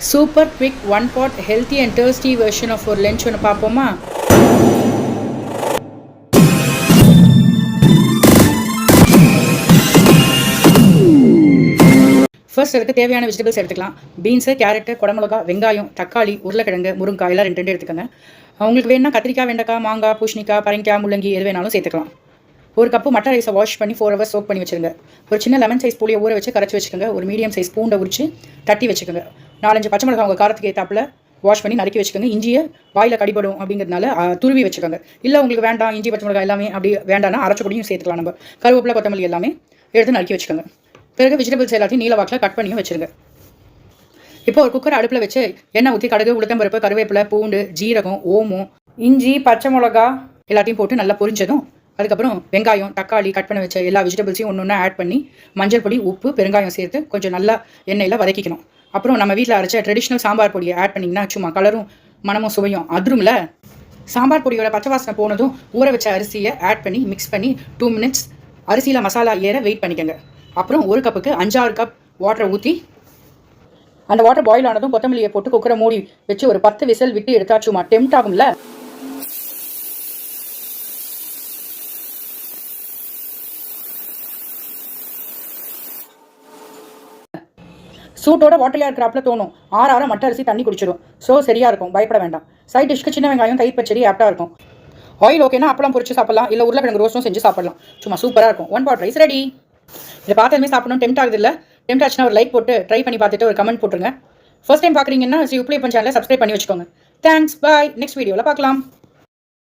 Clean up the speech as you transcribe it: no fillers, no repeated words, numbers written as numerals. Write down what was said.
Super quick one pot healthy and tasty version of ஒரு lunch ஒன்று பார்ப்போமா? First அதுக்கு தேவையான வெஜிடபிள்ஸ் எடுத்துக்கலாம். பீன்ஸு, கேரட்டு, குடமிளகா, வெங்காயம், தக்காளி, உருளைக்கிழங்கு, முருங்காய் எல்லாம் ரெண்டு எடுத்துக்கோங்க. உங்களுக்கு வேணுன்னா கத்திரிக்காய், வெண்டைக்காய், மாங்காய், பூசணிக்காய், பரங்கிக்காய், முள்ளங்கி எது வேணாலும் சேர்த்துக்கலாம். ஒரு கப்பு மட்டர் ரைஸை வாஷ் பண்ணி 4 hours சோக் பண்ணி வச்சுருங்க. ஒரு சின்ன லெமன் சைஸ் புளியை ஊற வச்சு கரைச்சி வச்சுக்கோங்க. ஒரு மீடியம் சைஸ் பூண்டை உரிச்சு தட்டி வச்சுக்கோங்க. 4-5 பச்சை மிளகாய் உங்கள் காரத்துக்கு ஏற்றாப்புல வாஷ் பண்ணி நறுக்கி வச்சுக்கோங்க. இஞ்சியை வாயில் கடிபடும் அப்படிங்கிறதுனால துருவி வச்சுக்கோங்க. இல்லை உங்களுக்கு வேண்டாம் இஞ்சி பச்சை மிளகாய் எல்லாமே அப்படி வேண்டாம்னா அரைச்ச பொடியும் சேர்த்துக்கலாம். நம்ம கருவேப்பிலை, கொத்தமல்லி எல்லாமே எடுத்து நறுக்கி வச்சுக்கோங்க. பிறகு வெஜிடபிள்ஸ் எல்லாத்தையும் நீல வாக்கில் கட் பண்ணியும் வச்சுருங்க. இப்போ ஒரு குக்கர் அடுப்பில் வச்சு எண்ணெய் ஊற்றி கடுகு, உளுத்தம்பருப்பு, கருவேப்பிலை, பூண்டு, ஜீரகம், ஓமம், இஞ்சி, பச்சை மிளகா எல்லாத்தையும் போட்டு நல்லா பொரிஞ்சதும் அதுக்கப்புறம் வெங்காயம், தக்காளி, கட் பண்ணி வச்ச எல்லா வெஜிடபிள்ஸையும் ஒன்று ஒன்றா ஆட் பண்ணி மஞ்சள் பொடி, உப்பு, பெருங்காயம் சேர்த்து கொஞ்சம் நல்லா எண்ணெயில் வதக்கிக்கணும். அப்புறம் நம்ம வீட்டில் அரைச்ச ட்ரெடிஷ்னல் சாம்பார் பொடியை ஆட் பண்ணிங்கன்னா சும்மா கலரும் மனமும் சுவையும் அதிரும்ல. சாம்பார் பொடியோட பச்சை வாசனை போனதும் ஊற வச்ச அரிசியை ஆட் பண்ணி மிக்ஸ் பண்ணி 2 minutes அரிசியில் மசாலா ஏற வெயிட் பண்ணிக்கோங்க. அப்புறம் ஒரு கப்புக்கு 5-6 கப் வாட்டரை ஊற்றி அந்த வாட்டர் பாயில் ஆனதும் கொத்தமல்லியை போட்டு குக்கரை மூடி வச்சு ஒரு 10 விசில் விட்டு எடுத்தா சும்மா டெம்ட் ஆகும்ல. சூட்டோட வாட்டரியாக இருக்கிறாப்புல தோணும். ஆற மட்டை அரிசி தண்ணி குடிச்சிடும். ஸோ சரியாக இருக்கும், பயப்பட வேண்டாம். சைட் டிஷ்க்கு சின்ன வெங்காயம், தயிர் பச்சடி ஆப்டாக இருக்கும். ஆயில் ஓகேனா அப்பளம் பொரிச்சு சாப்பிடலாம். இல்லை உருளைக்கிழங்கு ரோஸ்ட்டும் செஞ்சு சாப்பிடலாம். சும்மா சூப்பராக இருக்கும். 1 pot ரைஸ் ரெடி. இதை பார்த்ததுமே சாப்பிடணும் டெம்ட் ஆகுது இல்லை? டெம்ட் ஆச்சுன்னா ஒரு லைக் போட்டு ட்ரை பண்ணி பார்த்துட்டு ஒரு கமெண்ட் போட்டுருங்க. ஃபர்ஸ்ட் டைம் பார்க்குறீங்கன்னா ஸ்ரீ உப்ளியப்பன் சேனலை சப்ஸ்கிரைப் பண்ணி வச்சுக்கோங்க. தேங்க்ஸ், பாய். நெக்ஸ்ட் வீடியோவில் பார்க்கலாம்.